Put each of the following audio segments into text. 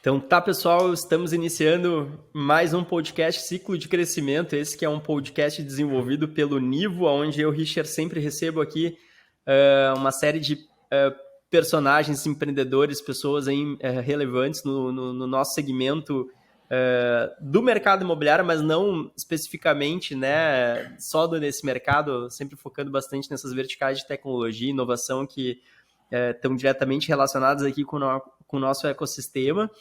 Então tá, pessoal, estamos iniciando mais um podcast Ciclo de Crescimento, esse que é um podcast desenvolvido pelo Nivo, onde eu, Richard, sempre recebo aqui uma série de personagens, empreendedores, pessoas aí, relevantes no nosso segmento do mercado imobiliário, mas não especificamente, né, só nesse mercado, sempre focando bastante nessas verticais de tecnologia e inovação que estão diretamente relacionadas aqui com o nosso ecossistema.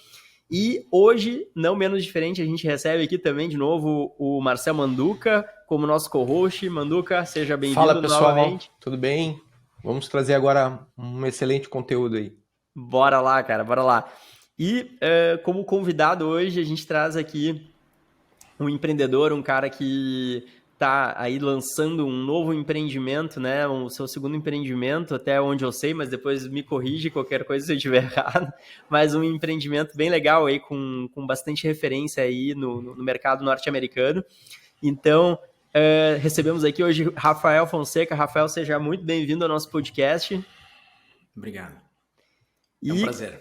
E hoje, não menos diferente, a gente recebe aqui também de novo o Marcel Manduca como nosso co-host. Manduca, seja bem-vindo novamente. Fala, pessoal. Tudo bem? Vamos trazer agora um excelente conteúdo aí. Bora lá, cara, bora lá. E como convidado hoje, a gente traz aqui um empreendedor, um cara que está aí lançando um novo empreendimento, né? O seu segundo empreendimento, até onde eu sei, mas depois me corrige qualquer coisa se eu estiver errado. Mas um empreendimento bem legal aí, com bastante referência aí no mercado norte-americano. Então, recebemos aqui hoje Rafael Fonseca. Rafael, seja muito bem-vindo ao nosso podcast. Obrigado. É um prazer.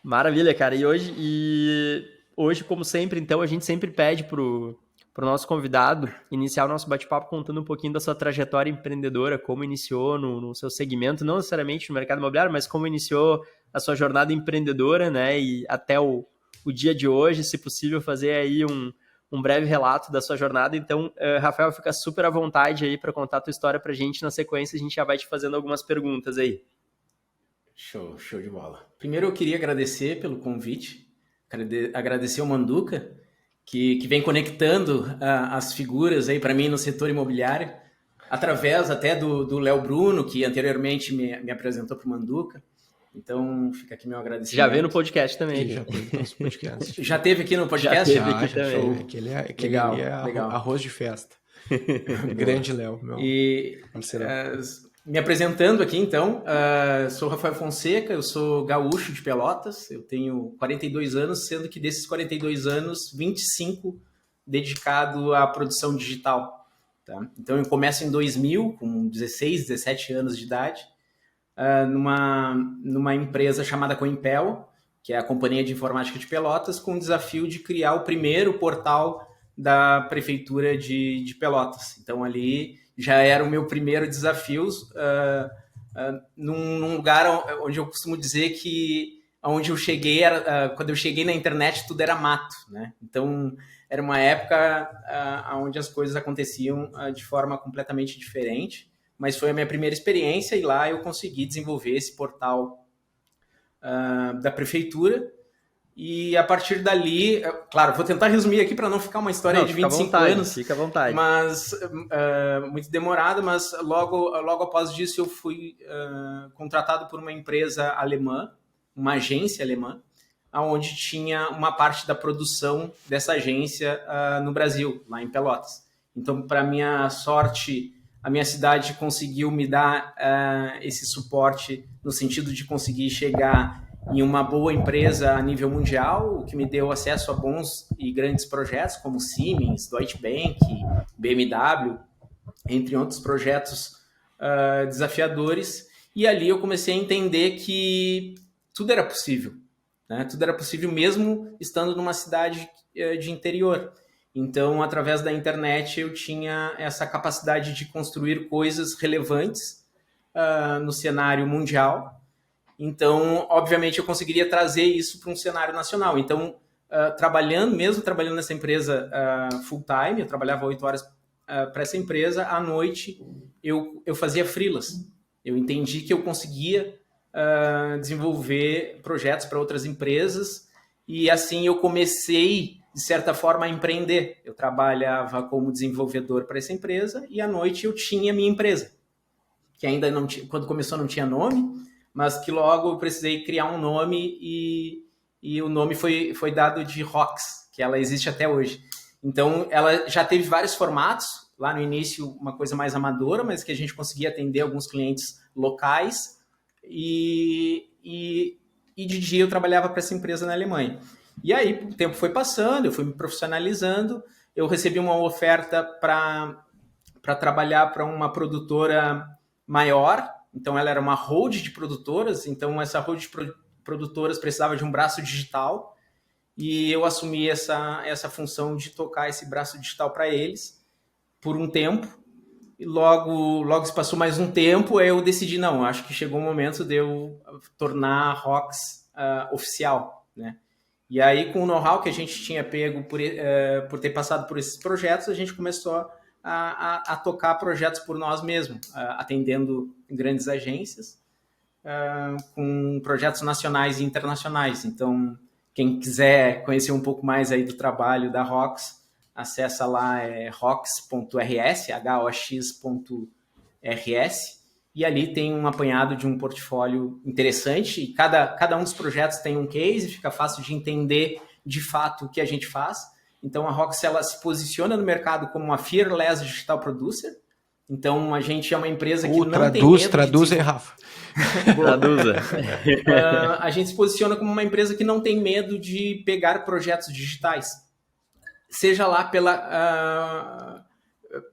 Maravilha, cara. E hoje, como sempre, então, a gente sempre pede pro nosso convidado iniciar o nosso bate-papo contando um pouquinho da sua trajetória empreendedora, como iniciou no seu segmento, não necessariamente no mercado imobiliário, mas como iniciou a sua jornada empreendedora, né? E até o dia de hoje, se possível, fazer aí um breve relato da sua jornada. Então, Rafael, fica super à vontade aí para contar a tua história pra gente. Na sequência, a gente já vai te fazendo algumas perguntas aí. Show de bola. Primeiro eu queria agradecer pelo convite, agradecer ao Manduca, que vem conectando as figuras aí para mim no setor imobiliário, através até do Léo Bruno, que anteriormente me apresentou para o Manduca. Então fica aqui meu agradecimento. Já veio no podcast também. Já teve no nosso podcast. Já teve aqui no podcast? Já teve aqui também. Aquele é arroz de festa. Grande Léo, meu parceiro. Me apresentando aqui, então, sou Rafael Fonseca, eu sou gaúcho de Pelotas, eu tenho 42 anos, sendo que desses 42 anos, 25 dedicado à produção digital. Tá? Então, eu começo em 2000, com 16, 17 anos de idade, numa empresa chamada Coimpel, que é a Companhia de Informática de Pelotas, com o desafio de criar o primeiro portal da Prefeitura de Pelotas. Então, ali já era o meu primeiro desafio, num lugar onde eu costumo dizer que onde eu cheguei, quando eu cheguei na internet, tudo era mato, né? Então, era uma época onde as coisas aconteciam de forma completamente diferente, mas foi a minha primeira experiência e lá eu consegui desenvolver esse portal da Prefeitura. E a partir dali, claro, vou tentar resumir aqui para não ficar uma história de 25 anos. Fica à vontade. Mas muito demorada, mas logo após disso eu fui contratado por uma empresa alemã, uma agência alemã, onde tinha uma parte da produção dessa agência no Brasil, lá em Pelotas. Então, para minha sorte, a minha cidade conseguiu me dar esse suporte no sentido de conseguir chegar em uma boa empresa a nível mundial, o que me deu acesso a bons e grandes projetos como Siemens, Deutsche Bank, BMW, entre outros projetos desafiadores. E ali eu comecei a entender que tudo era possível, né? Tudo era possível mesmo estando numa cidade de interior. Então, através da internet, eu tinha essa capacidade de construir coisas relevantes no cenário mundial. Então, obviamente, eu conseguiria trazer isso para um cenário nacional. Então, trabalhando nessa empresa full-time, eu trabalhava 8 horas para essa empresa, à noite eu fazia freelas. Eu entendi que eu conseguia desenvolver projetos para outras empresas e assim eu comecei, de certa forma, a empreender. Eu trabalhava como desenvolvedor para essa empresa e à noite eu tinha minha empresa, que ainda não tinha, quando começou não tinha nome, mas que logo eu precisei criar um nome e o nome foi dado de Rox, que ela existe até hoje. Então, ela já teve vários formatos, lá no início uma coisa mais amadora, mas que a gente conseguia atender alguns clientes locais e de dia eu trabalhava para essa empresa na Alemanha. E aí o tempo foi passando, eu fui me profissionalizando, eu recebi uma oferta para trabalhar para uma produtora maior. Então, ela era uma hold de produtoras, então essa hold de produtoras precisava de um braço digital, e eu assumi essa função de tocar esse braço digital para eles por um tempo. E logo se passou mais um tempo, eu decidi, não, acho que chegou o momento de eu tornar a ROX oficial, né? E aí, com o know-how que a gente tinha pego por ter passado por esses projetos, a gente começou a tocar projetos por nós mesmos, atendendo grandes agências, com projetos nacionais e internacionais. Então, quem quiser conhecer um pouco mais aí do trabalho da ROX, acessa lá rox.rs, hox.rs, e ali tem um apanhado de um portfólio interessante, e cada um dos projetos tem um case, fica fácil de entender de fato o que a gente faz. Então a ROX, ela se posiciona no mercado como uma Fearless Digital Producer. Então a gente é uma empresa que não tem medo Traduz aí, Rafa. Traduza. A gente se posiciona como uma empresa que não tem medo de pegar projetos digitais, seja lá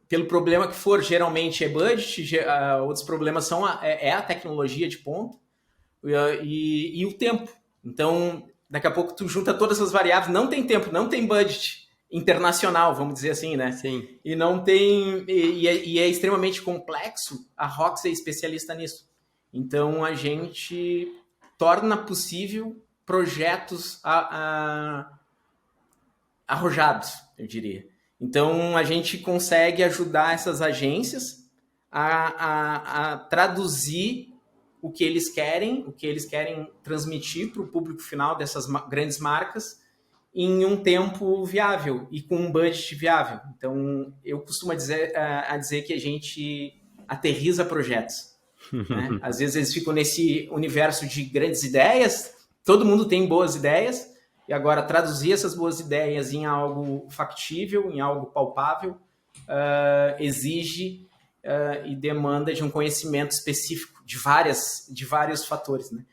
pelo problema que for. Geralmente é budget, outros problemas são a tecnologia de ponta e o tempo. Então, daqui a pouco tu junta todas essas variáveis, não tem tempo, não tem budget internacional, vamos dizer assim, né? Sim. E não tem, e é extremamente complexo. A ROX é especialista nisso. Então, a gente torna possível projetos arrojados, eu diria. Então, a gente consegue ajudar essas agências a traduzir o que eles querem transmitir para o público final dessas grandes marcas em um tempo viável e com um budget viável. Então, eu costumo dizer que a gente aterriza projetos. Né? Às vezes eles ficam nesse universo de grandes ideias, todo mundo tem boas ideias, e agora traduzir essas boas ideias em algo factível, em algo palpável, exige e demanda de um conhecimento específico de vários fatores, né?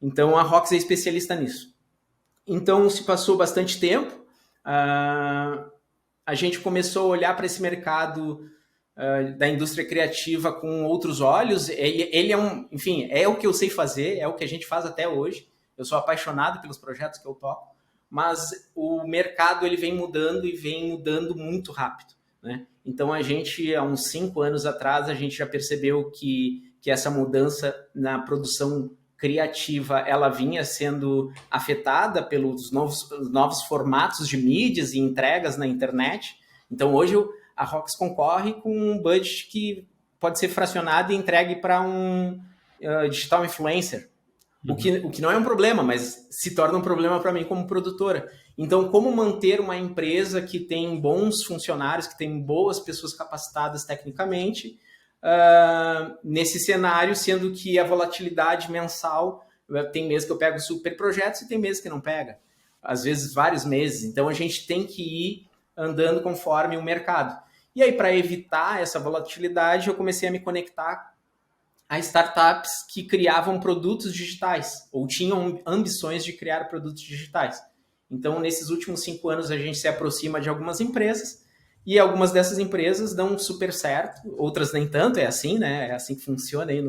Então a ROX é especialista nisso. Então se passou bastante tempo, a gente começou a olhar para esse mercado da indústria criativa com outros olhos. Ele é o que eu sei fazer, é o que a gente faz até hoje. Eu sou apaixonado pelos projetos que eu toco, mas o mercado ele vem mudando e vem mudando muito rápido, né? Então a gente, há uns 5 anos atrás, a gente já percebeu que essa mudança na produção criativa, ela vinha sendo afetada pelos novos formatos de mídias e entregas na internet. Então hoje a ROX concorre com um budget que pode ser fracionado e entregue para um digital influencer. O que não é um problema, mas se torna um problema para mim como produtora. Então, como manter uma empresa que tem bons funcionários, que tem boas pessoas capacitadas tecnicamente, nesse cenário, sendo que a volatilidade mensal, tem meses que eu pego super projetos e tem meses que não pega. Às vezes, vários meses. Então, a gente tem que ir andando conforme o mercado. E aí, para evitar essa volatilidade, eu comecei a me conectar a startups que criavam produtos digitais ou tinham ambições de criar produtos digitais. Então, nesses últimos 5 anos, a gente se aproxima de algumas empresas e algumas dessas empresas dão super certo, outras nem tanto, é assim, né? É assim que funciona aí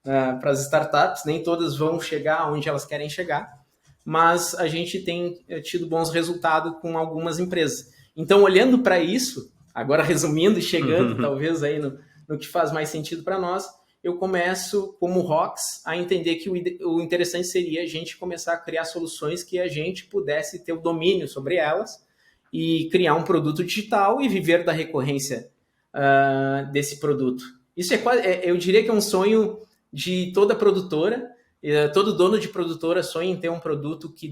para as startups, nem todas vão chegar onde elas querem chegar, mas a gente tem tido bons resultados com algumas empresas. Então, olhando para isso, agora resumindo e chegando talvez aí no que faz mais sentido para nós, eu começo, como ROX, a entender que o interessante seria a gente começar a criar soluções que a gente pudesse ter o domínio sobre elas e criar um produto digital e viver da recorrência desse produto. Isso eu diria que é um sonho de toda produtora. Todo dono de produtora sonha em ter um produto que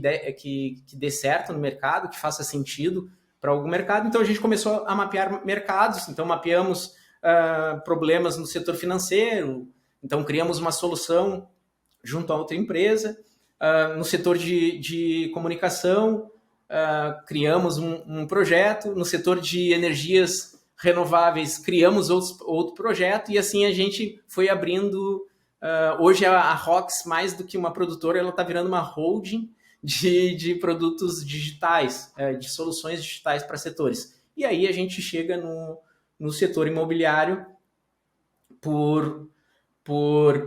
dê certo no mercado, que faça sentido para algum mercado. Então a gente começou a mapear mercados, então mapeamos problemas no setor financeiro, então criamos uma solução junto a outra empresa. No setor de comunicação, criamos um projeto. No setor de energias renováveis, criamos outro projeto, e assim a gente foi abrindo. Hoje a ROX, mais do que uma produtora, ela está virando uma holding de produtos digitais, de soluções digitais para setores. E aí a gente chega no setor imobiliário por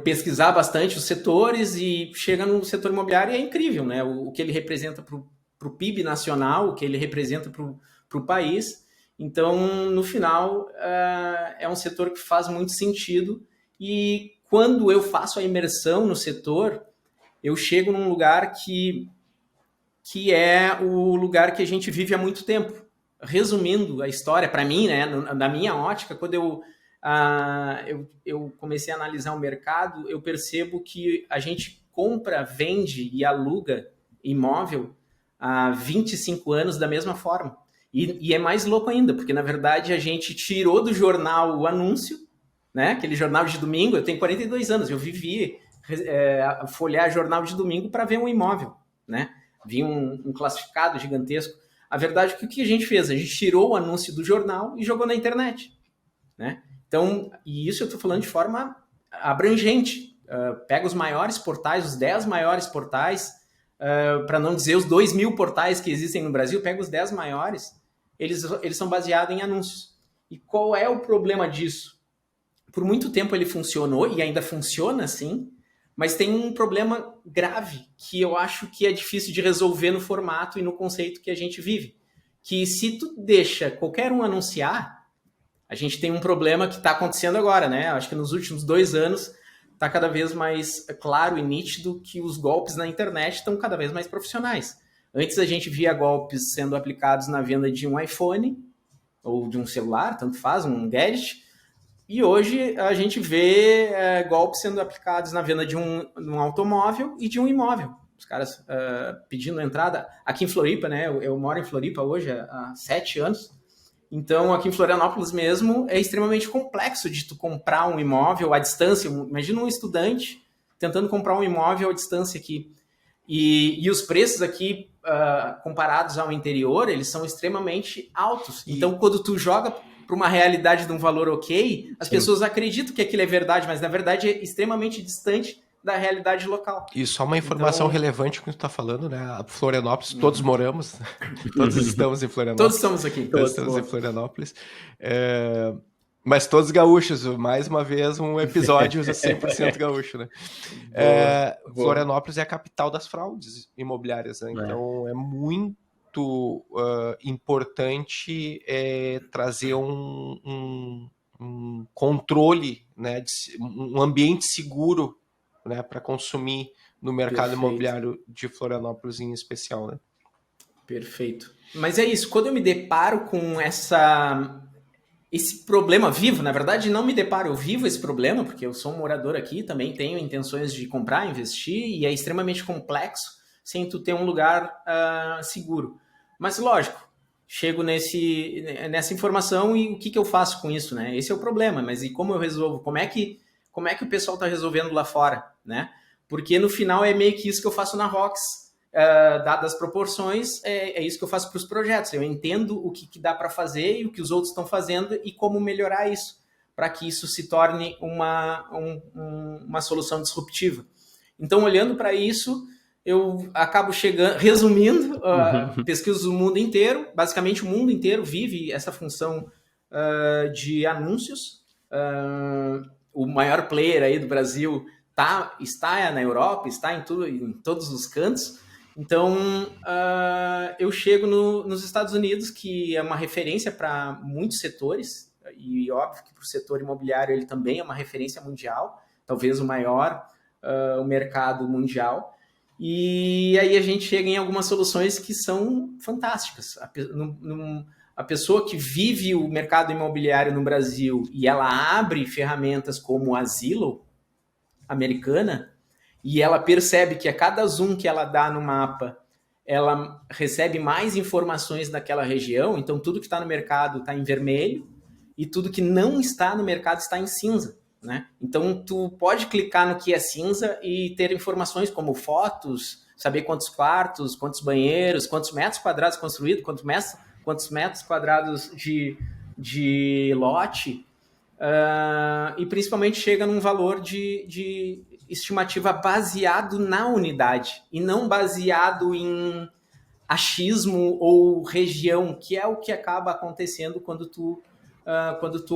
pesquisar bastante os setores, e chega no setor imobiliário e é incrível, né? O que ele representa para o PIB nacional, o que ele representa para o país. Então, no final, é um setor que faz muito sentido, e quando eu faço a imersão no setor, eu chego num lugar que é o lugar que a gente vive há muito tempo. Resumindo a história, para mim, né, da minha ótica, quando eu comecei a analisar o mercado, eu percebo que a gente compra, vende e aluga imóvel há 25 anos da mesma forma. E é mais louco ainda, porque, na verdade, a gente tirou do jornal o anúncio, né? Aquele jornal de domingo. Eu tenho 42 anos, eu vivi folhear jornal de domingo para ver um imóvel, né? Vi um classificado gigantesco. A verdade é que o que a gente fez? A gente tirou o anúncio do jornal e jogou na internet, né? Então, e isso eu estou falando de forma abrangente. Pega os maiores portais, os 10 maiores portais, para não dizer os 2.000 portais que existem no Brasil, pega os 10 maiores, eles são baseados em anúncios. E qual é o problema disso? Por muito tempo ele funcionou, e ainda funciona assim, mas tem um problema grave que eu acho que é difícil de resolver no formato e no conceito que a gente vive. Que se tu deixa qualquer um anunciar, a gente tem um problema que está acontecendo agora, né? Acho que nos últimos 2 anos está cada vez mais claro e nítido que os golpes na internet estão cada vez mais profissionais. Antes a gente via golpes sendo aplicados na venda de um iPhone ou de um celular, tanto faz, um gadget, e hoje a gente vê golpes sendo aplicados na venda de um automóvel e de um imóvel. Os caras pedindo entrada. Aqui em Floripa, né? Eu moro em Floripa hoje há 7 anos. Então, aqui em Florianópolis mesmo, é extremamente complexo de tu comprar um imóvel à distância. Imagina um estudante tentando comprar um imóvel à distância aqui. E os preços aqui, comparados ao interior, eles são extremamente altos. Então, quando tu joga para uma realidade de um valor ok, as pessoas acreditam que aquilo é verdade, mas na verdade é extremamente distante da realidade local. E só uma informação relevante que tu está falando, né? A Florianópolis, todos moramos, todos estamos em Florianópolis. Todos estamos aqui. Todos estamos em Florianópolis. Mas todos gaúchos, mais uma vez um episódio 100% gaúcho, né? Florianópolis é a capital das fraudes imobiliárias, né? Então é muito importante trazer um controle, né? Um ambiente seguro, né, para consumir no mercado imobiliário de Florianópolis em especial, né? Perfeito. Mas é isso, quando eu me deparo com esse problema vivo, na verdade não me deparo, eu vivo esse problema, porque eu sou um morador aqui, também tenho intenções de comprar, investir, e é extremamente complexo sem tu ter um lugar seguro. Mas lógico, chego nessa informação e o que eu faço com isso, né? Esse é o problema, mas e como eu resolvo? Como é que o pessoal está resolvendo lá fora, né? Porque no final é meio que isso que eu faço na Rox, dadas as proporções, é isso que eu faço para os projetos. Eu entendo o que dá para fazer e o que os outros estão fazendo e como melhorar isso, para que isso se torne uma solução disruptiva. Então, olhando para isso, eu acabo resumindo, pesquisas do mundo inteiro, basicamente o mundo inteiro vive essa função de anúncios. O maior player aí do Brasil está na Europa, está em todos os cantos. Então, eu chego nos Estados Unidos, que é uma referência para muitos setores, e óbvio que para o setor imobiliário ele também é uma referência mundial, talvez o maior o mercado mundial. E aí a gente chega em algumas soluções que são fantásticas. A pessoa que vive o mercado imobiliário no Brasil e ela abre ferramentas como a Zillow americana, e ela percebe que a cada zoom que ela dá no mapa, ela recebe mais informações daquela região, então tudo que está no mercado está em vermelho e tudo que não está no mercado está em cinza, né? Então tu pode clicar no que é cinza e ter informações como fotos, saber quantos quartos, quantos banheiros, quantos metros quadrados construídos, quantos metros quadrados de lote, e principalmente chega num valor de estimativa baseado na unidade e não baseado em achismo ou região, que é o que acaba acontecendo quando tu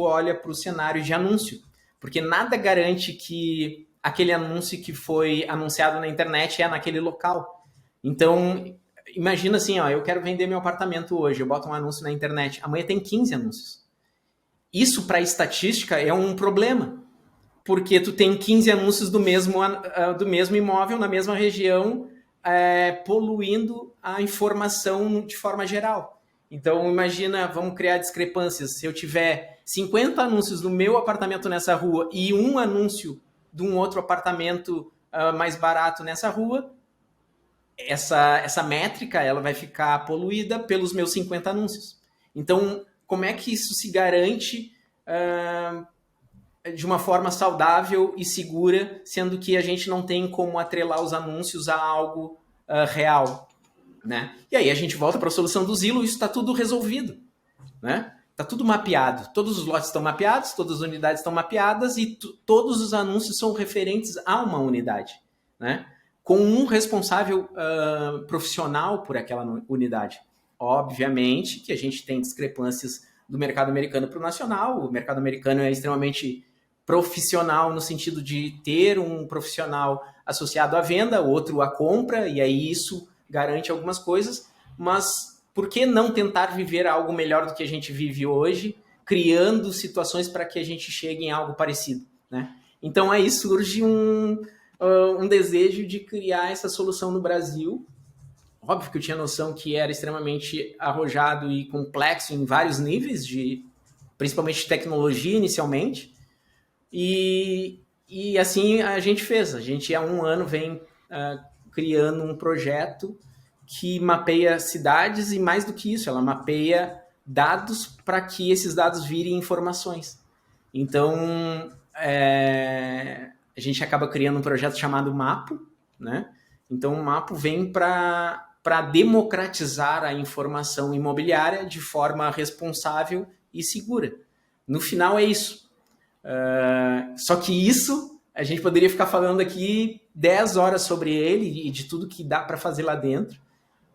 olha para o cenário de anúncio. Porque nada garante que aquele anúncio que foi anunciado na internet é naquele local. Então, imagina assim, ó, eu quero vender meu apartamento hoje, eu boto um anúncio na internet, amanhã tem 15 anúncios. Isso para estatística é um problema, porque tu tem 15 anúncios do mesmo imóvel na mesma região, poluindo a informação de forma geral. Então, imagina, vamos criar discrepâncias. Se eu tiver 50 anúncios do meu apartamento nessa rua e um anúncio de um outro apartamento mais barato nessa rua, essa métrica ela vai ficar poluída pelos meus 50 anúncios. Então, como é que isso se garante de uma forma saudável e segura, sendo que a gente não tem como atrelar os anúncios a algo real, né? E aí a gente volta para a solução do Zillow, isso está tudo resolvido, né? Está tudo mapeado, todos os lotes estão mapeados, todas as unidades estão mapeadas e todos os anúncios são referentes a uma unidade, né? Com um responsável profissional por aquela unidade. Obviamente que a gente tem discrepâncias do mercado americano para o nacional. O mercado americano é extremamente profissional no sentido de ter um profissional associado à venda, outro à compra, e aí isso garante algumas coisas, mas por que não tentar viver algo melhor do que a gente vive hoje, criando situações para que a gente chegue em algo parecido, né? Então aí surge um desejo de criar essa solução no Brasil. Óbvio que eu tinha noção que era extremamente arrojado e complexo em vários níveis, principalmente de tecnologia inicialmente, e assim a gente fez. A gente há um ano vem criando um projeto que mapeia cidades e, mais do que isso, ela mapeia dados para que esses dados virem informações. Então, a gente acaba criando um projeto chamado Mapo, né? Então, o Mapo vem para democratizar a informação imobiliária de forma responsável e segura. No final é isso. Só que isso, a gente poderia ficar falando aqui 10 horas sobre ele e de tudo que dá para fazer lá dentro,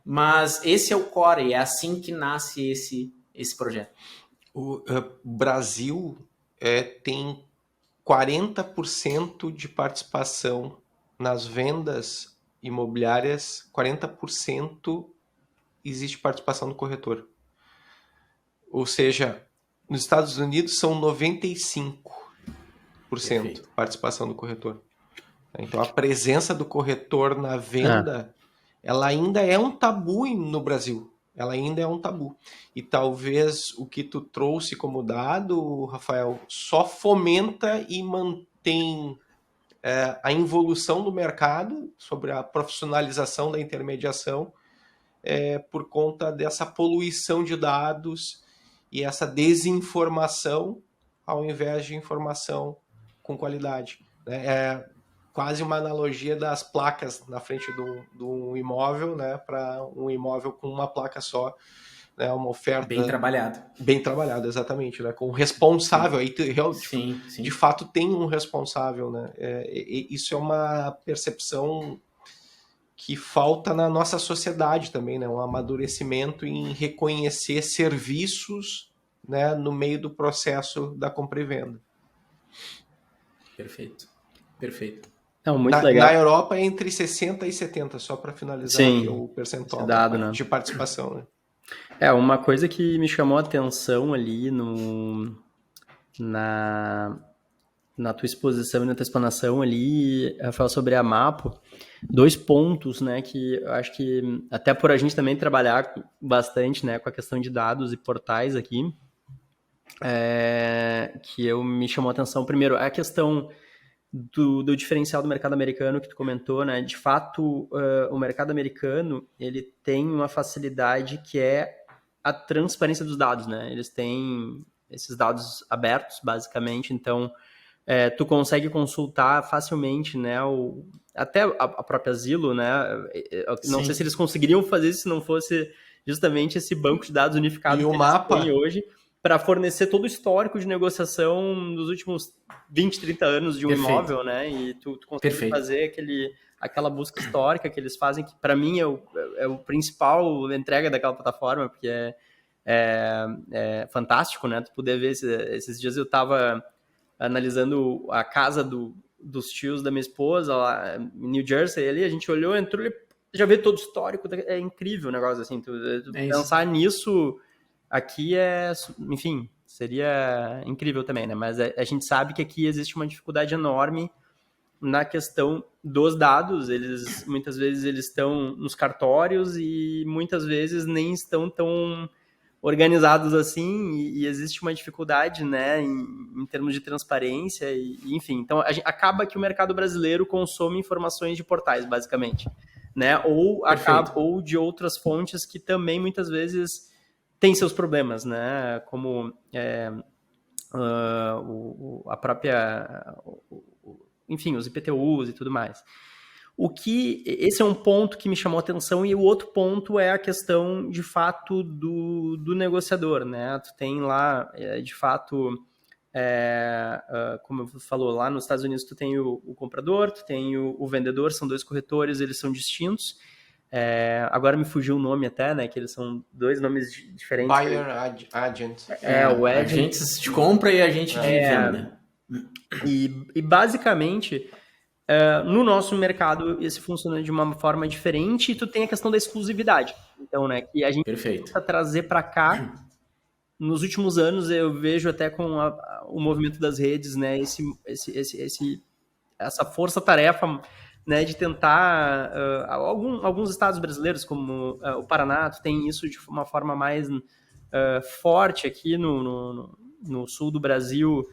mas esse é o core, é assim que nasce esse projeto. O Brasil tem 40% de participação nas vendas imobiliárias, 40% existe participação do corretor. Ou seja, nos Estados Unidos são 95% Perfeito. participação do corretor. Então a presença do corretor na venda, ela ainda é um tabu no Brasil. Ela ainda é um tabu. E talvez o que tu trouxe como dado, Rafael, só fomenta e mantém a involução do mercado sobre a profissionalização da intermediação por conta dessa poluição de dados e essa desinformação ao invés de informação com qualidade. É quase uma analogia das placas na frente do imóvel, né, para um imóvel com uma placa só, né, uma oferta... Bem trabalhado. Bem trabalhado, exatamente, né, com um responsável. Aí, sim. De fato, tem um responsável. Né, isso é uma percepção que falta na nossa sociedade também, né, um amadurecimento em reconhecer serviços, né, no meio do processo da compra e venda. Perfeito. Não, muito legal. Na Europa é entre 60% e 70%, só para finalizar aqui o percentual dado, né? de participação. Né? Uma coisa que me chamou a atenção ali na tua exposição e na tua explanação ali, Rafael, sobre a Mapo, 2 pontos, né, que eu acho que até por a gente também trabalhar bastante, né, com a questão de dados e portais aqui, que me chamou a atenção. Primeiro, a questão do diferencial do mercado americano que tu comentou, né? De fato, o mercado americano, ele tem uma facilidade que é a transparência dos dados, né? Eles têm esses dados abertos, basicamente, então tu consegue consultar facilmente, né? Até a própria Zillow, né? Não sei se eles conseguiriam fazer isso se não fosse justamente esse banco de dados unificado que eles mapa têm hoje, para fornecer todo o histórico de negociação dos últimos 20, 30 anos de um imóvel, né? E tu consegue fazer aquela busca histórica que eles fazem, que para mim é o principal entrega daquela plataforma, porque é fantástico, né? Tu poder ver, esses dias eu estava analisando a casa dos tios da minha esposa lá em New Jersey, ali a gente olhou, entrou ali, já vê todo o histórico, é incrível o negócio, assim, tu pensar nisso aqui enfim, seria incrível também, né? Mas a gente sabe que aqui existe uma dificuldade enorme na questão dos dados. Muitas vezes eles estão nos cartórios e muitas vezes nem estão tão organizados assim, e existe uma dificuldade, né, em termos de transparência, enfim. Então, acaba que o mercado brasileiro consome informações de portais, basicamente, né, ou de outras fontes que também, muitas vezes, têm seus problemas, né, como a própria... enfim, os IPTUs e tudo mais. Esse é um ponto que me chamou a atenção, e o outro ponto é a questão, de fato, do negociador, né? Tu tem lá, de fato, como eu falou, lá nos Estados Unidos tu tem o comprador, tu tem o vendedor, são dois corretores, eles são distintos. Agora me fugiu o nome até, né? Que eles são dois nomes diferentes. Buyer agent. O agentes de compra e agente de venda. E basicamente... no nosso mercado, esse funciona de uma forma diferente, e tu tem a questão da exclusividade. Então, né, que a gente tenta trazer para cá. Nos últimos anos, eu vejo até com o movimento das redes, né, essa força-tarefa, né, de tentar... alguns estados brasileiros, como o Paraná, tu tem isso de uma forma mais forte aqui no sul do Brasil.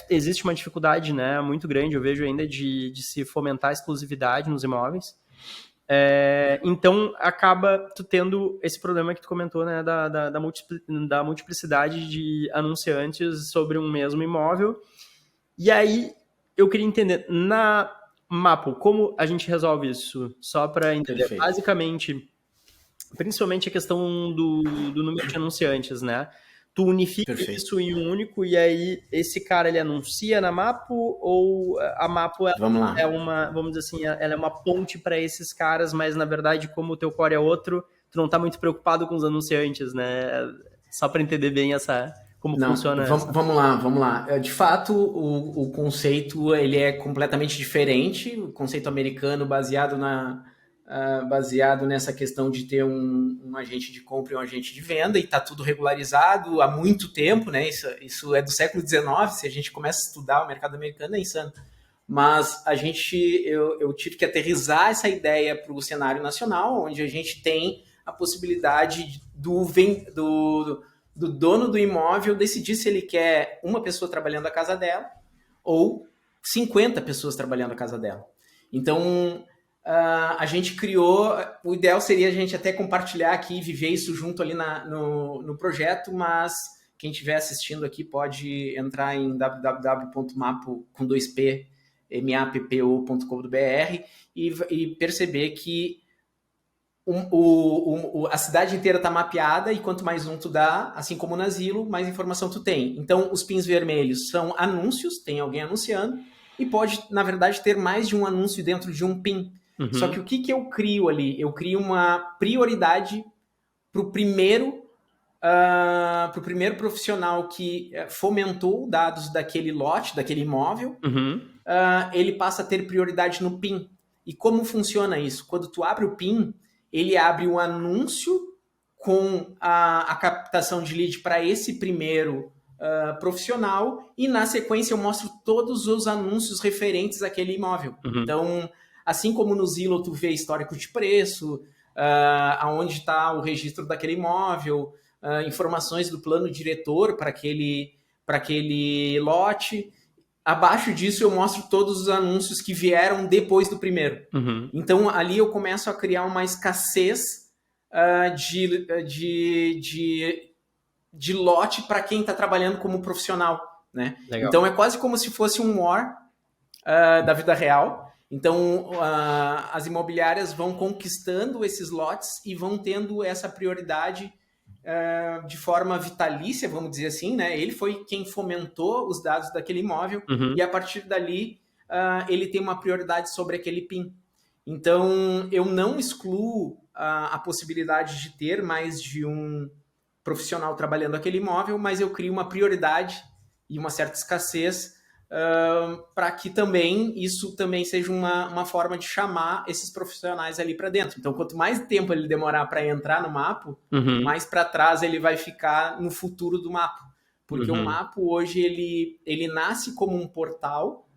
Existe uma dificuldade, né, muito grande, eu vejo ainda, de se fomentar a exclusividade nos imóveis. Então, acaba tu tendo esse problema que tu comentou, né, da multiplicidade de anunciantes sobre um mesmo imóvel. E aí, eu queria entender, na Mapo, como a gente resolve isso? Só para entender. Perfeito. Basicamente, principalmente a questão do número de anunciantes, né? Tu unifica isso em um único, e aí esse cara, ele anuncia na Mapo, ou a Mapo é uma, vamos dizer assim, ela é uma ponte para esses caras, mas na verdade, como o teu core é outro, tu não tá muito preocupado com os anunciantes, né? Só para entender bem como funciona. Vamos lá. De fato, o conceito, ele é completamente diferente. O conceito americano baseado nessa questão de ter um agente de compra e um agente de venda, e está tudo regularizado há muito tempo, né? Isso é do século XIX. Se a gente começa a estudar o mercado americano, é insano. Mas eu tive que aterrissar essa ideia para o cenário nacional, onde a gente tem a possibilidade do dono do imóvel decidir se ele quer uma pessoa trabalhando a casa dela ou 50 pessoas trabalhando a casa dela. Então, a gente criou... O ideal seria a gente até compartilhar aqui e viver isso junto ali no projeto, mas quem estiver assistindo aqui pode entrar em www.mappo.com.br e perceber que a cidade inteira está mapeada, e quanto mais tu dá, assim como no asilo, mais informação tu tem. Então, os pins vermelhos são anúncios, tem alguém anunciando, e pode, na verdade, ter mais de um anúncio dentro de um pin. Uhum. Só que o que eu crio ali? Eu crio uma prioridade para o primeiro profissional que fomentou dados daquele lote, daquele imóvel. Uhum. Ele passa a ter prioridade no PIN. E como funciona isso? Quando tu abre o PIN, ele abre um anúncio com a captação de lead para esse primeiro profissional, e na sequência eu mostro todos os anúncios referentes àquele imóvel. Uhum. Então, assim como no Zillow tu vê histórico de preço, aonde está o registro daquele imóvel, informações do plano diretor para aquele lote, abaixo disso eu mostro todos os anúncios que vieram depois do primeiro. Uhum. Então, ali eu começo a criar uma escassez de lote para quem está trabalhando como profissional, né? Então, é quase como se fosse um war da vida real. Então, as imobiliárias vão conquistando esses lotes e vão tendo essa prioridade de forma vitalícia, vamos dizer assim, né? Ele foi quem fomentou os dados daquele imóvel, uhum. E a partir dali ele tem uma prioridade sobre aquele PIN. Então, eu não excluo a possibilidade de ter mais de um profissional trabalhando aquele imóvel, mas eu crio uma prioridade e uma certa escassez para que também isso também seja uma forma de chamar esses profissionais ali para dentro. Então, quanto mais tempo ele demorar para entrar no Mapo, mais para trás ele vai ficar no futuro do Mapo. Porque o Mapo hoje ele nasce como um portal,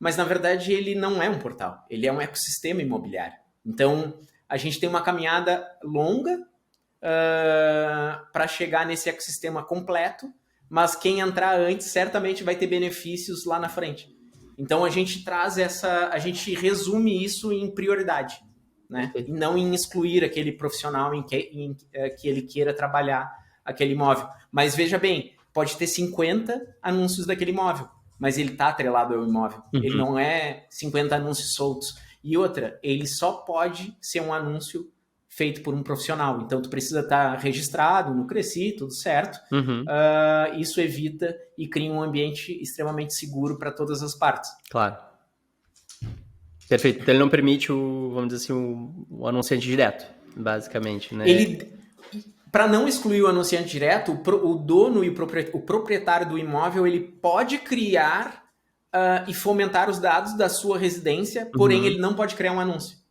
mas na verdade ele não é um portal, ele é um ecossistema imobiliário. Então, a gente tem uma caminhada longa para chegar nesse ecossistema completo, mas quem entrar antes certamente vai ter benefícios lá na frente. Então a gente a gente resume isso em prioridade, né? E não em excluir aquele profissional que ele queira trabalhar aquele imóvel. Mas veja bem, pode ter 50 anúncios daquele imóvel, mas ele está atrelado ao imóvel. Ele não é 50 anúncios soltos. E outra, ele só pode ser um anúncio feito por um profissional. Então, tu precisa estar registrado no Cresci, tudo certo. Isso evita e cria um ambiente extremamente seguro para todas as partes. Claro. Perfeito. Então, ele não permite vamos dizer assim, o anunciante direto, basicamente, né? Para não excluir o anunciante direto, o dono e o proprietário do imóvel, ele pode criar e fomentar os dados da sua residência, porém ele não pode criar um anúncio.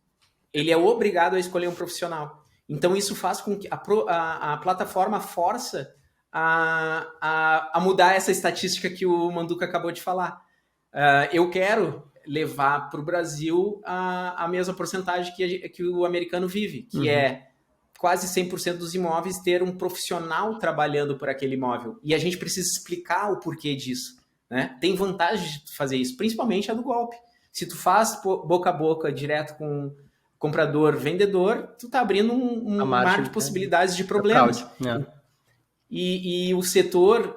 Ele é obrigado a escolher um profissional. Então, isso faz com que a plataforma força a mudar essa estatística que o Manduca acabou de falar. Eu quero levar para o Brasil a mesma porcentagem que o americano vive, que é quase 100% dos imóveis ter um profissional trabalhando por aquele imóvel. E a gente precisa explicar o porquê disso, né? Tem vantagem de fazer isso, principalmente a do golpe. Se tu faz boca a boca direto com comprador-vendedor, tu tá abrindo um mar de possibilidades de problemas. E o setor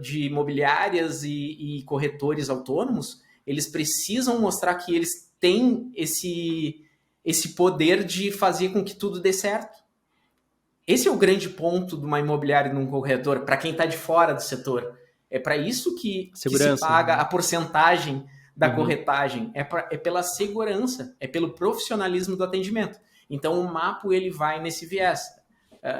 de imobiliárias e corretores autônomos, eles precisam mostrar que eles têm esse poder de fazer com que tudo dê certo. Esse é o grande ponto de uma imobiliária e de um corretor, para quem está de fora do setor. É para isso que se paga a porcentagem da corretagem, é pela segurança, é pelo profissionalismo do atendimento. Então, o Mapo ele vai nesse viés.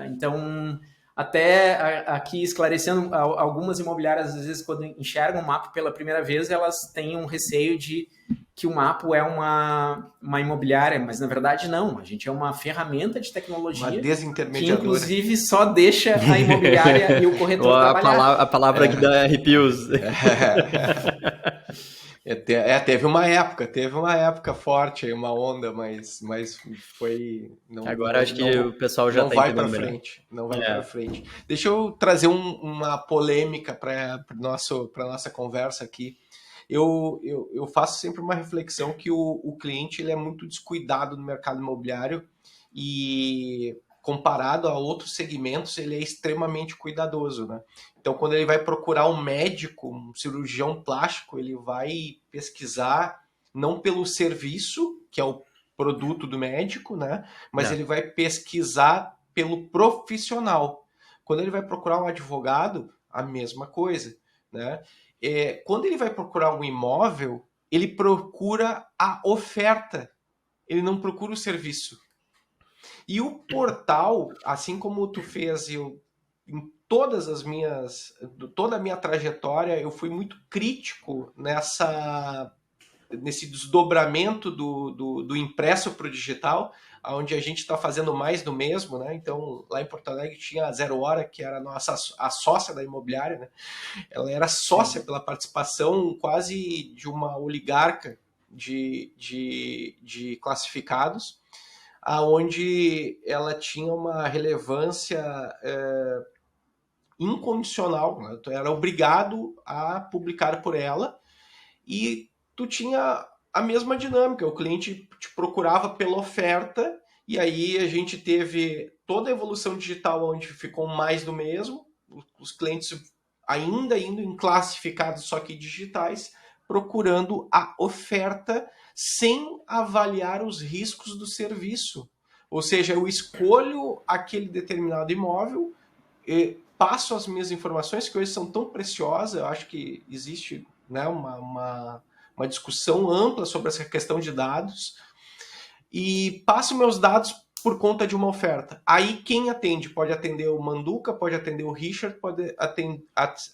Então, até aqui esclarecendo, algumas imobiliárias, às vezes, quando enxergam o Mapo pela primeira vez, elas têm um receio de que o Mapo é uma imobiliária, mas na verdade não. A gente é uma ferramenta de tecnologia uma desintermediadora, que inclusive só deixa a imobiliária e o corretor trabalhar. A palavra que dá arrepios. Teve uma época forte, uma onda, mas foi... Agora acho que o pessoal já está entendendo melhor. Não vai para frente. Deixa eu trazer uma polêmica para nossa conversa aqui. Eu faço sempre uma reflexão que o cliente ele é muito descuidado no mercado imobiliário e comparado a outros segmentos, ele é extremamente cuidadoso, né? Então, quando ele vai procurar um médico, um cirurgião plástico, ele vai pesquisar não pelo serviço, que é o produto do médico, né? Mas ele vai pesquisar pelo profissional. Quando ele vai procurar um advogado, a mesma coisa, né? Quando ele vai procurar um imóvel, ele procura a oferta, ele não procura o serviço. E o portal, assim como tu fez, em toda a minha trajetória, eu fui muito crítico nesse desdobramento do impresso para o digital, onde a gente está fazendo mais do mesmo, né? Então, lá em Porto Alegre tinha a Zero Hora, que era a sócia da imobiliária, né? Ela era sócia pela participação quase de uma oligarca de classificados, aonde ela tinha uma relevância incondicional, né? Tu era obrigado a publicar por ela e tu tinha a mesma dinâmica, o cliente te procurava pela oferta e aí a gente teve toda a evolução digital onde ficou mais do mesmo, os clientes ainda indo em classificados só que digitais, procurando a oferta sem avaliar os riscos do serviço. Ou seja, eu escolho aquele determinado imóvel, passo as minhas informações, que hoje são tão preciosas, eu acho que existe, né, uma discussão ampla sobre essa questão de dados, e passo meus dados por conta de uma oferta. Aí quem atende? Pode atender o Manduca, pode atender o Richard, pode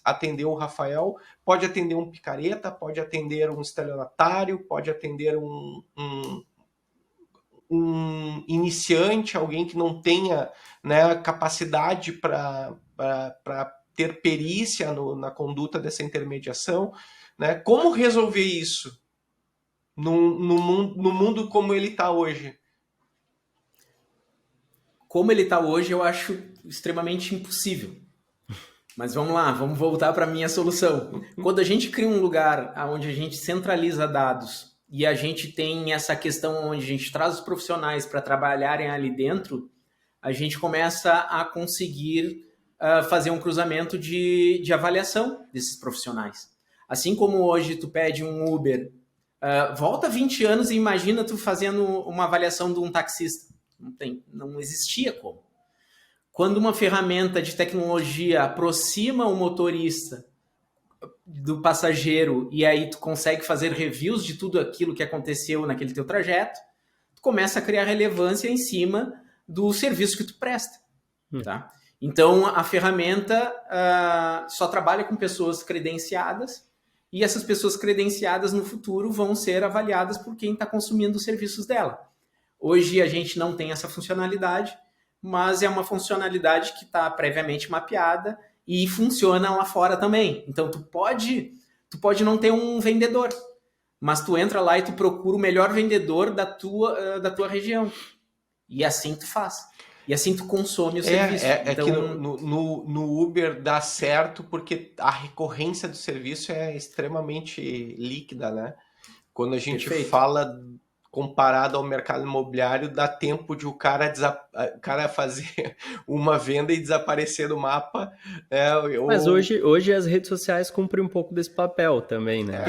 atender o Rafael, pode atender um picareta, pode atender um estelionatário, pode atender um iniciante, alguém que não tenha, né, capacidade para ter perícia na conduta dessa intermediação. Né? Como resolver isso no mundo como ele está hoje? Como ele está hoje, eu acho extremamente impossível. Mas vamos lá, vamos voltar para a minha solução. Quando a gente cria um lugar onde a gente centraliza dados e a gente tem essa questão onde a gente traz os profissionais para trabalharem ali dentro, a gente começa a conseguir fazer um cruzamento de avaliação desses profissionais. Assim como hoje tu pede um Uber, volta 20 anos e imagina tu fazendo uma avaliação de um taxista. Não existia como. Quando uma ferramenta de tecnologia aproxima o motorista do passageiro e aí tu consegue fazer reviews de tudo aquilo que aconteceu naquele teu trajeto, tu começa a criar relevância em cima do serviço que tu presta. Tá? Então, a ferramenta só trabalha com pessoas credenciadas e essas pessoas credenciadas no futuro vão ser avaliadas por quem está consumindo os serviços dela. Hoje a gente não tem essa funcionalidade, mas é uma funcionalidade que está previamente mapeada e funciona lá fora também. Então, tu pode não ter um vendedor, mas tu entra lá e tu procura o melhor vendedor da tua região. E assim tu faz. E assim tu consome o serviço. Então, que no Uber dá certo porque a recorrência do serviço é extremamente líquida, né? Quando a gente fala comparado ao mercado imobiliário, dá tempo de o cara fazer uma venda e desaparecer do mapa. Mas hoje as redes sociais cumprem um pouco desse papel também, né?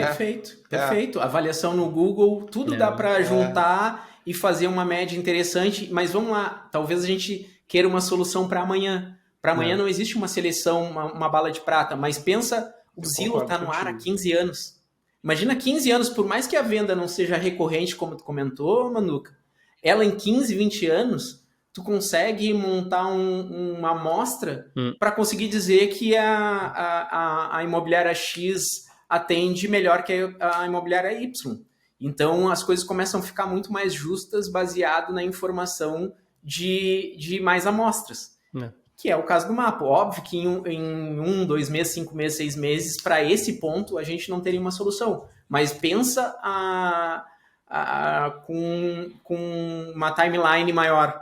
Perfeito. Avaliação no Google, tudo dá para juntar e fazer uma média interessante. Mas vamos lá, talvez a gente queira uma solução para amanhã. Para amanhã não existe uma seleção, uma bala de prata, mas pensa, o Zillow está no ar há 15 anos. Imagina 15 anos, por mais que a venda não seja recorrente, como tu comentou, Manduca, ela em 15, 20 anos, tu consegue montar uma amostra para conseguir dizer que a imobiliária X atende melhor que a imobiliária Y. Então, as coisas começam a ficar muito mais justas baseado na informação de mais amostras. Que é o caso do mapa. Óbvio que em 1, 2 meses, 5 meses, 6 meses, para esse ponto, a gente não teria uma solução. Mas pensa com uma timeline maior.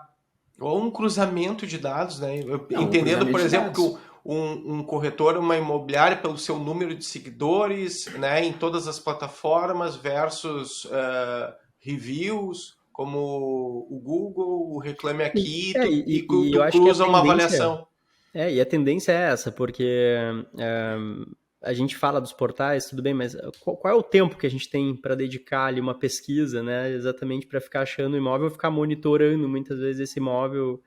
Ou um cruzamento de dados, né? Entendendo, por exemplo, que um corretor, uma imobiliária, pelo seu número de seguidores, né, em todas as plataformas, versus reviews, como o Google, o Reclame Aqui, e tu cruza uma avaliação. E a tendência é essa, porque a gente fala dos portais, tudo bem, mas qual é o tempo que a gente tem para dedicar ali uma pesquisa, né, exatamente para ficar achando o imóvel, ficar monitorando muitas vezes esse imóvel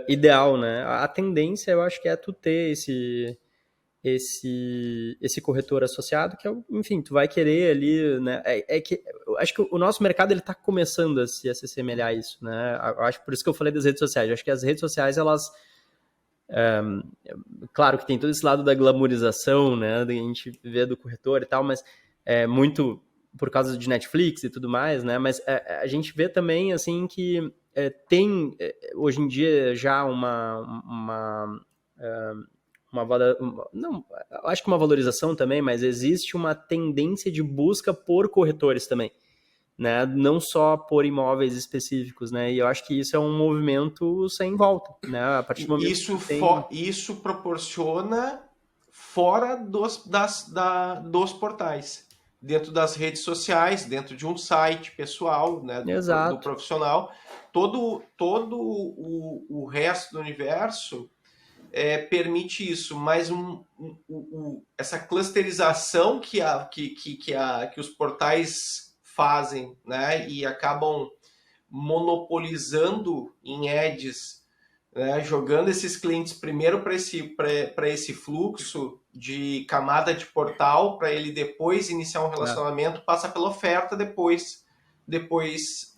ideal, né? A tendência, eu acho que é tu ter esse corretor associado, que enfim, tu vai querer ali, né? Que eu acho que o nosso mercado ele está começando a se assemelhar a isso, né? Eu acho por isso que eu falei das redes sociais. Eu acho que as redes sociais, elas claro que tem todo esse lado da glamorização, né? A gente vê do corretor e tal, mas muito por causa de Netflix e tudo mais, né? Mas a gente vê também assim que tem hoje em dia já não, acho que uma valorização também, mas existe uma tendência de busca por corretores também, né? Não só por imóveis específicos, né? E eu acho que isso é um movimento sem volta, né? A partir do momento isso proporciona fora dos portais, dentro das redes sociais, dentro de um site pessoal, né? Do profissional, todo o resto do universo permite isso, mas essa clusterização que os portais fazem, né, e acabam monopolizando em ads, né, jogando esses clientes primeiro para esse fluxo de camada de portal, para ele depois iniciar um relacionamento, passa pela oferta depois, depois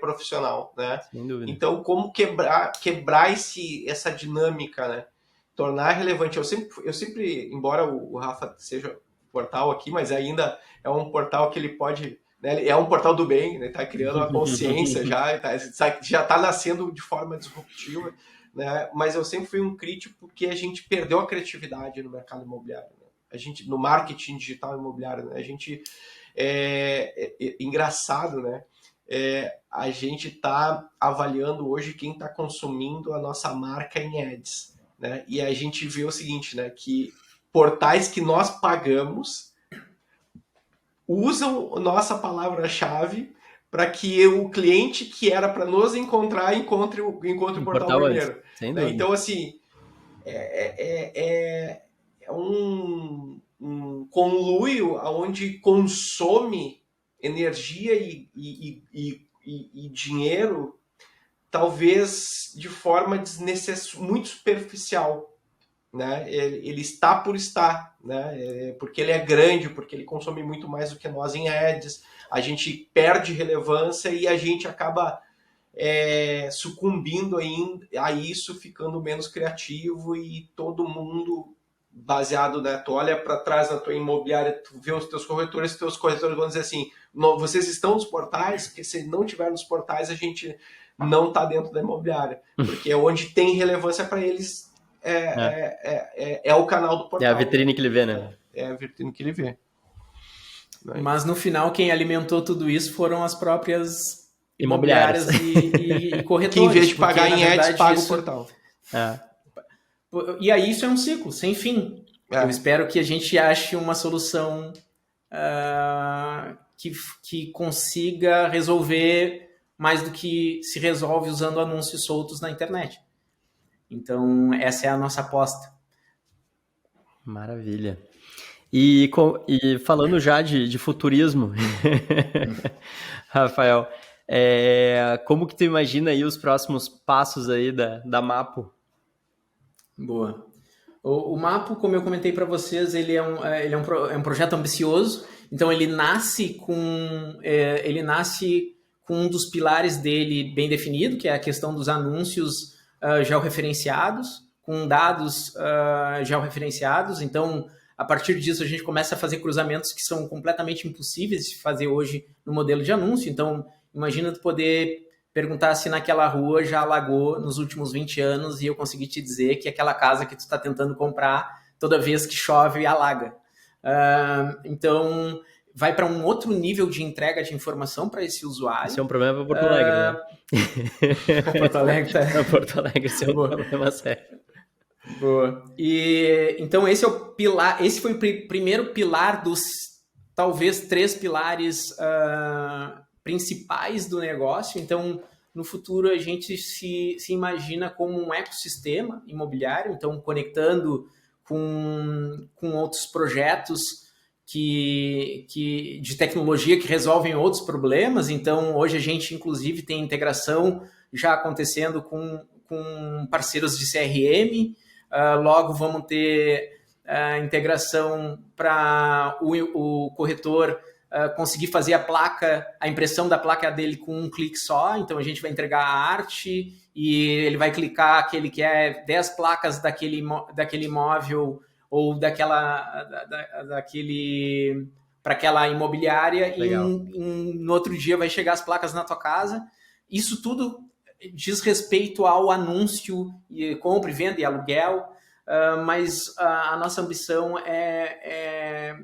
profissional, né? Sem dúvida. Então, como quebrar essa dinâmica, né? Tornar relevante. Eu sempre, embora o Rafa seja portal aqui, mas ainda é um portal que ele pode, né? É um portal do bem, né? Tá criando uma consciência já está nascendo de forma disruptiva, né? Mas eu sempre fui um crítico porque a gente perdeu a criatividade no mercado imobiliário, né? A gente, no marketing digital imobiliário, né? A gente engraçado, né? A gente está avaliando hoje quem está consumindo a nossa marca em ads, né? E a gente vê o seguinte, né? Que portais que nós pagamos usam nossa palavra-chave para que o cliente que era para nos encontrar encontre o portal primeiro. Sem dúvida. Então, assim, é um conluio onde consome energia e dinheiro, talvez de forma muito superficial, né? Ele está por estar, né? Porque ele é grande, porque ele consome muito mais do que nós em ads, a gente perde relevância e a gente acaba sucumbindo a isso, ficando menos criativo, e todo mundo baseado, né? Tu olha para trás na tua imobiliária, tu vê os teus corretores vão dizer assim, vocês estão nos portais, porque se não tiver nos portais, a gente não está dentro da imobiliária, porque é onde tem relevância para eles, é o canal do portal. É a vitrine que ele vê, né? É a vitrine que ele vê. Mas no final, quem alimentou tudo isso foram as próprias imobiliárias e corretores. Que em vez de pagar em ads, paga o portal. E aí isso é um ciclo, sem fim. Eu espero que a gente ache uma solução que consiga resolver mais do que se resolve usando anúncios soltos na internet. Então, essa é a nossa aposta. Maravilha. E falando já de futurismo, Rafael, como que tu imagina aí os próximos passos aí da Mapo? Boa. O Mapo, como eu comentei para vocês, ele é um projeto ambicioso. Então, ele nasce com um dos pilares dele bem definido, que é a questão dos anúncios georreferenciados, com dados georreferenciados. Então, a partir disso, a gente começa a fazer cruzamentos que são completamente impossíveis de fazer hoje no modelo de anúncio. Então, imagina tu poder perguntar se naquela rua já alagou nos últimos 20 anos e eu consegui te dizer que aquela casa que tu está tentando comprar, toda vez que chove, alaga. Então, vai para um outro nível de entrega de informação para esse usuário. Esse é um problema para Porto Alegre, né? Porto Alegre tá... Porto Alegre, esse é um problema sério. Boa. E então esse é o pilar, esse foi o primeiro pilar dos talvez 3 pilares principais do negócio. Então, no futuro a gente se imagina como um ecossistema imobiliário, então conectando com outros projetos de tecnologia que resolvem outros problemas. Então, hoje a gente inclusive tem integração já acontecendo com parceiros de CRM. Logo vamos ter integração para o corretor conseguir fazer a impressão da placa dele com um clique só. Então a gente vai entregar a arte e ele vai clicar que ele quer 10 placas daquele imóvel ou para aquela imobiliária. Legal. E no outro dia vai chegar as placas na tua casa. Isso tudo diz respeito ao anúncio, e compra e venda e aluguel, mas a nossa ambição é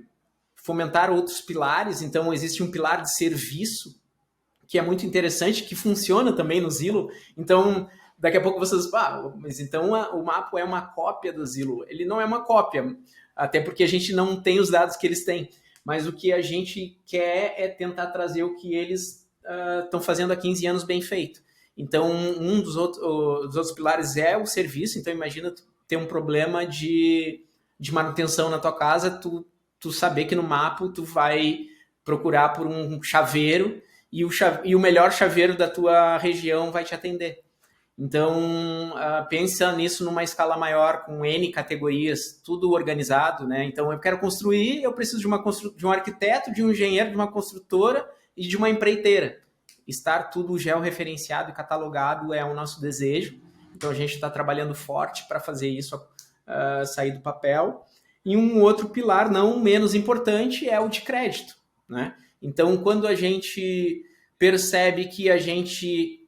fomentar outros pilares. Então, existe um pilar de serviço que é muito interessante, que funciona também no Zillow. Então, daqui a pouco vocês... mas então o Mapo é uma cópia do Zillow. Ele não é uma cópia, até porque a gente não tem os dados que eles têm. Mas o que a gente quer é tentar trazer o que eles estão fazendo há 15 anos bem feito. Então, um dos outros pilares é o serviço. Então, imagina tu ter um problema de manutenção na tua casa, tu saber que no Mapo tu vai procurar por um chaveiro e o melhor chaveiro da tua região vai te atender. Então, pensa nisso numa escala maior, com N categorias, tudo organizado, né? Então, eu quero construir, eu preciso de um arquiteto, de um engenheiro, de uma construtora e de uma empreiteira. Estar tudo georreferenciado e catalogado é o nosso desejo. Então, a gente está trabalhando forte para fazer isso sair do papel. E um outro pilar, não menos importante, é o de crédito, né? Então, quando a gente percebe que a gente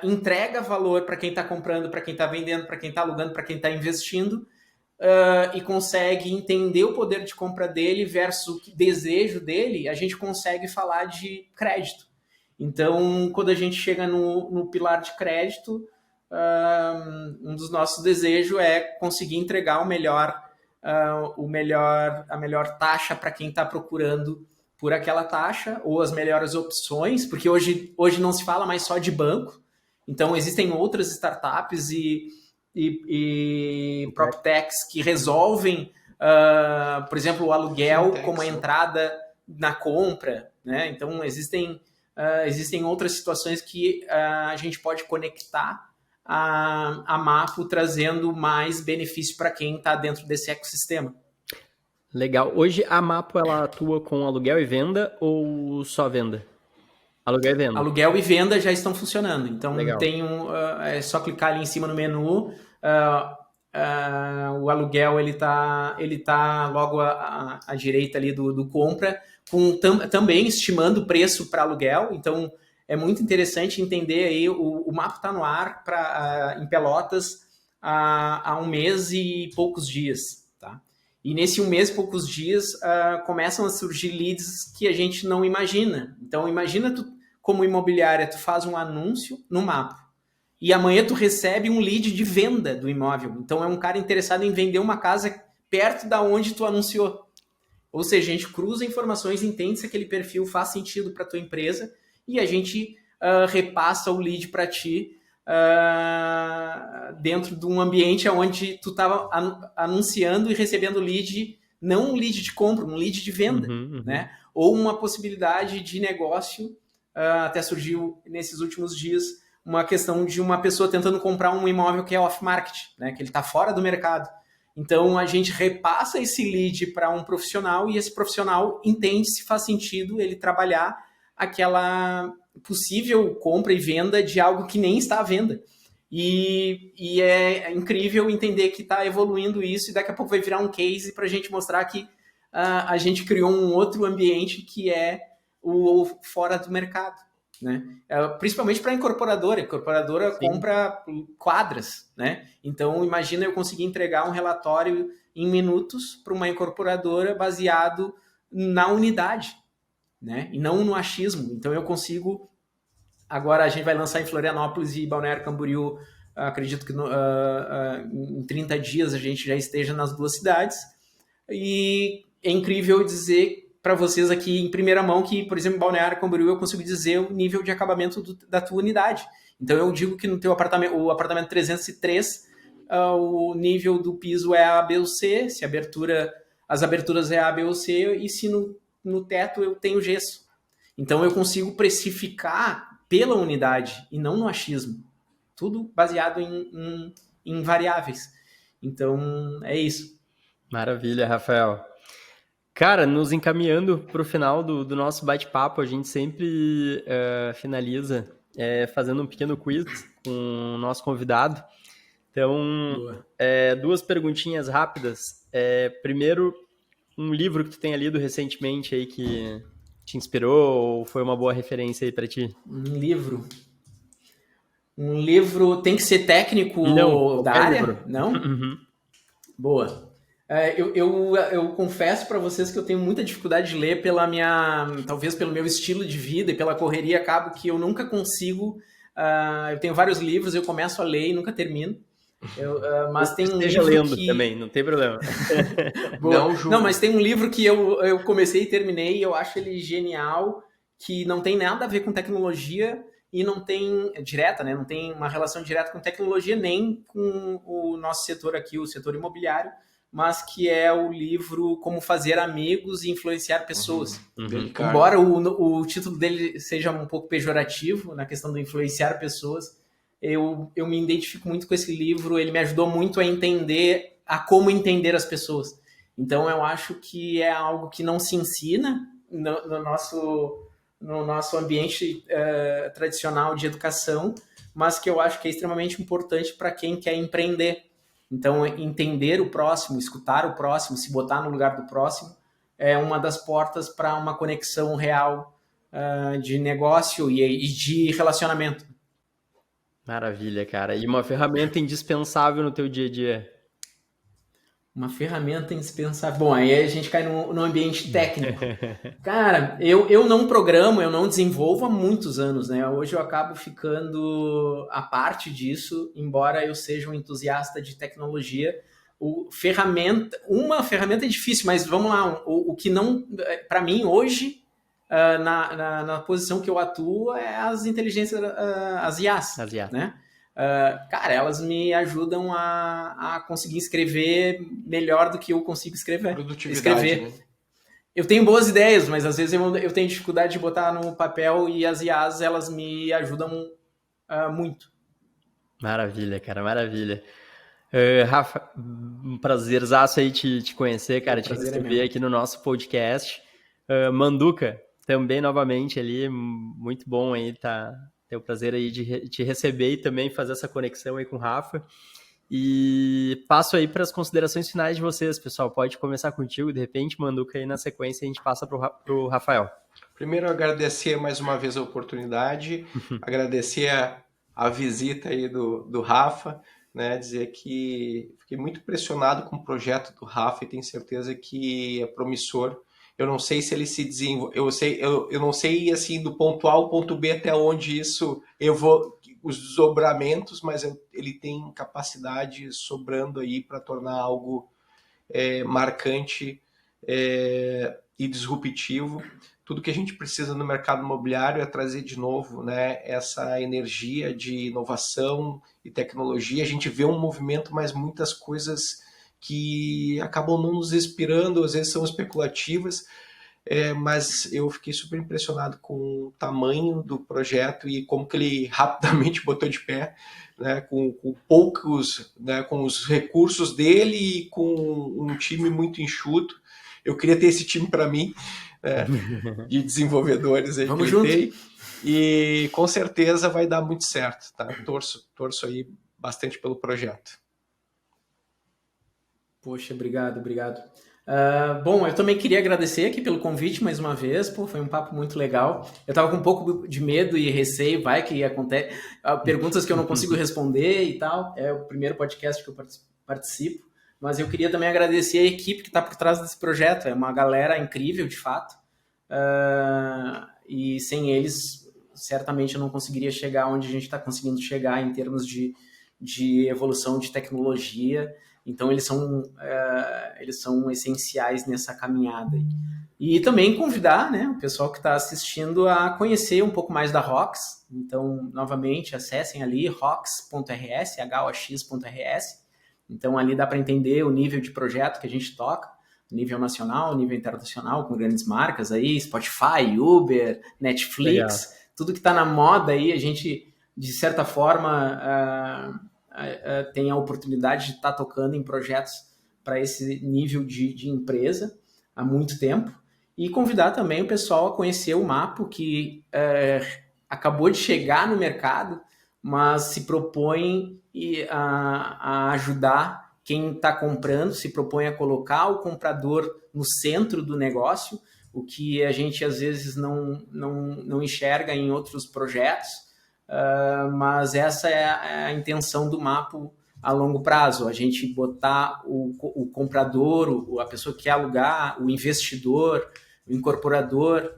entrega valor para quem está comprando, para quem está vendendo, para quem está alugando, para quem está investindo, e consegue entender o poder de compra dele versus o desejo dele, a gente consegue falar de crédito. Então, quando a gente chega no pilar de crédito, um dos nossos desejos é conseguir entregar a melhor taxa para quem está procurando por aquela taxa, ou as melhores opções, porque hoje não se fala mais só de banco, então existem outras startups e PropTechs que resolvem, por exemplo, o aluguel como a entrada na compra, né? Então existem outras situações que a gente pode conectar a Mapo, trazendo mais benefício para quem está dentro desse ecossistema. Legal. Hoje a Mapo ela atua com aluguel e venda ou só venda? Aluguel e venda. Aluguel e venda já estão funcionando. Então Legal. é só clicar ali em cima no menu. O aluguel ele tá logo à direita ali do compra, também estimando o preço para aluguel. Então é muito interessante entender aí, o Mapo está no ar em Pelotas há 1 mês e poucos dias, tá? E nesse 1 mês e poucos dias começam a surgir leads que a gente não imagina. Então imagina tu, como imobiliária, tu faz um anúncio no Mapo e amanhã tu recebe um lead de venda do imóvel. Então é um cara interessado em vender uma casa perto da onde tu anunciou. Ou seja, a gente cruza informações, entende se aquele perfil faz sentido para tua empresa e a gente repassa o lead para ti dentro de um ambiente onde tu estava anunciando e recebendo lead, não um lead de compra, um lead de venda, né? Ou uma possibilidade de negócio. Até surgiu nesses últimos dias uma questão de uma pessoa tentando comprar um imóvel que é off-market, né? Que ele está fora do mercado. Então, a gente repassa esse lead para um profissional e esse profissional entende se faz sentido ele trabalhar aquela possível compra e venda de algo que nem está à venda. E é incrível entender que está evoluindo isso e daqui a pouco vai virar um case para a gente mostrar que a gente criou um outro ambiente que é o fora do mercado, né? Principalmente para a incorporadora. A incorporadora Sim. compra quadras, né? Então, imagina eu conseguir entregar um relatório em minutos para uma incorporadora baseado na unidade, né? E não no achismo. Então, eu consigo... Agora, a gente vai lançar em Florianópolis e Balneário Camboriú, acredito que em 30 dias a gente já esteja nas 2 cidades. E é incrível dizer para vocês aqui em primeira mão que, por exemplo, em Balneário Camboriú eu consigo dizer o nível de acabamento da tua unidade. Então eu digo que no teu apartamento, o apartamento 303, o nível do piso é A, B ou C, se as aberturas é A, B ou C, e se no teto eu tenho gesso. Então eu consigo precificar pela unidade e não no achismo. Tudo baseado em variáveis. Então é isso. Maravilha, Rafael. Cara, nos encaminhando para o final do nosso bate-papo, a gente sempre finaliza fazendo um pequeno quiz com o nosso convidado. Então, 2 perguntinhas rápidas. Primeiro, um livro que tu tenha lido recentemente aí que te inspirou ou foi uma boa referência aí para ti? Um livro tem que ser técnico da área? Livro. Não? Uhum. Boa. Eu confesso para vocês que eu tenho muita dificuldade de ler talvez pelo meu estilo de vida e pela correria, acabo que eu nunca consigo. Eu tenho vários livros, eu começo a ler e nunca termino. Mas tem um livro lendo também, não tem problema. Não, mas tem um livro que eu comecei e terminei e eu acho ele genial, que não tem nada a ver com tecnologia e não tem direta, né? Não tem uma relação direta com tecnologia nem com o nosso setor aqui, o setor imobiliário, mas que é o livro Como Fazer Amigos e Influenciar Pessoas. Embora o título dele seja um pouco pejorativo na questão do influenciar pessoas, eu me identifico muito com esse livro, ele me ajudou muito a como entender as pessoas. Então eu acho que é algo que não se ensina no no nosso ambiente tradicional de educação, mas que eu acho que é extremamente importante para quem quer empreender. Então, entender o próximo, escutar o próximo, se botar no lugar do próximo, é uma das portas para uma conexão real de negócio e de relacionamento. Maravilha, cara. E uma ferramenta indispensável no teu dia a dia. Uma ferramenta indispensável. Bom, aí a gente cai no ambiente técnico. Cara, eu não programo, eu não desenvolvo há muitos anos, né? Hoje eu acabo ficando à parte disso, embora eu seja um entusiasta de tecnologia. Uma ferramenta é difícil, mas vamos lá. O que não, para mim, hoje, na posição que eu atuo, é as inteligências, as IAs, né? Cara, elas me ajudam a conseguir escrever melhor do que eu consigo escrever. Produtividade, né? Eu tenho boas ideias, mas às vezes eu tenho dificuldade de botar no papel e as IAs, elas me ajudam muito. Maravilha, cara, maravilha. Rafa, um prazerzaço aí te conhecer, cara, te receber aqui no nosso podcast. Manduca, também novamente ali, muito bom aí, ter o prazer aí de te receber e também fazer essa conexão aí com o Rafa. E passo aí para as considerações finais de vocês, pessoal. Pode começar contigo, de repente, Manduca, aí na sequência a gente passa para o Rafael. Primeiro, agradecer mais uma vez a oportunidade, agradecer a visita aí do Rafa, né? Dizer que fiquei muito impressionado com o projeto do Rafa e tenho certeza que é promissor. Eu não sei se ele se desenvolve, eu não sei assim do ponto A ao ponto B até onde isso os desdobramentos, mas ele tem capacidade sobrando aí para tornar algo marcante e disruptivo. Tudo que a gente precisa no mercado imobiliário é trazer de novo, né, essa energia de inovação e tecnologia. A gente vê um movimento, mas muitas coisas que acabam não nos inspirando, às vezes são especulativas, mas eu fiquei super impressionado com o tamanho do projeto e como que ele rapidamente botou de pé, né, com poucos, né, com os recursos dele e com um time muito enxuto. Eu queria ter esse time para mim, de desenvolvedores aí. Vamos junto. E com certeza vai dar muito certo, tá? Torço aí bastante pelo projeto. Poxa, obrigado. Bom, eu também queria agradecer aqui pelo convite mais uma vez, foi um papo muito legal. Eu estava com um pouco de medo e receio, vai que acontece, perguntas que eu não consigo responder e tal, é o primeiro podcast que eu participo, mas eu queria também agradecer a equipe que está por trás desse projeto, é uma galera incrível, de fato, e sem eles, certamente eu não conseguiria chegar onde a gente está conseguindo chegar em termos de evolução de tecnologia. Então, eles são essenciais nessa caminhada. E também convidar, né, o pessoal que está assistindo a conhecer um pouco mais da ROX. Então, novamente, acessem ali rox.rs, hox.rs. Então, ali dá para entender o nível de projeto que a gente toca, nível nacional, nível internacional, com grandes marcas aí, Spotify, Uber, Netflix, tudo que está na moda aí, a gente, de certa forma... tem a oportunidade de estar tocando em projetos para esse nível de empresa há muito tempo e convidar também o pessoal a conhecer o Mapo, que acabou de chegar no mercado, mas se propõe a ajudar quem está comprando, se propõe a colocar o comprador no centro do negócio, o que a gente às vezes não enxerga em outros projetos. Mas essa é a intenção do Mapo a longo prazo, a gente botar o comprador, a pessoa que quer alugar, o investidor, o incorporador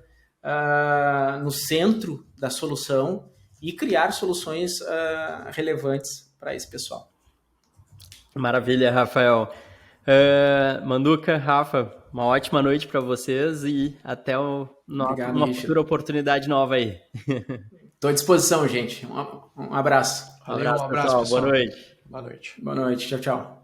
no centro da solução e criar soluções relevantes para esse pessoal. Maravilha, Rafael. Manduca, Rafa, uma ótima noite para vocês e até uma futura oportunidade nova aí. Estou à disposição, gente. Um abraço. Um abraço, pessoal. Boa noite. Boa noite. Boa noite. Tchau, tchau.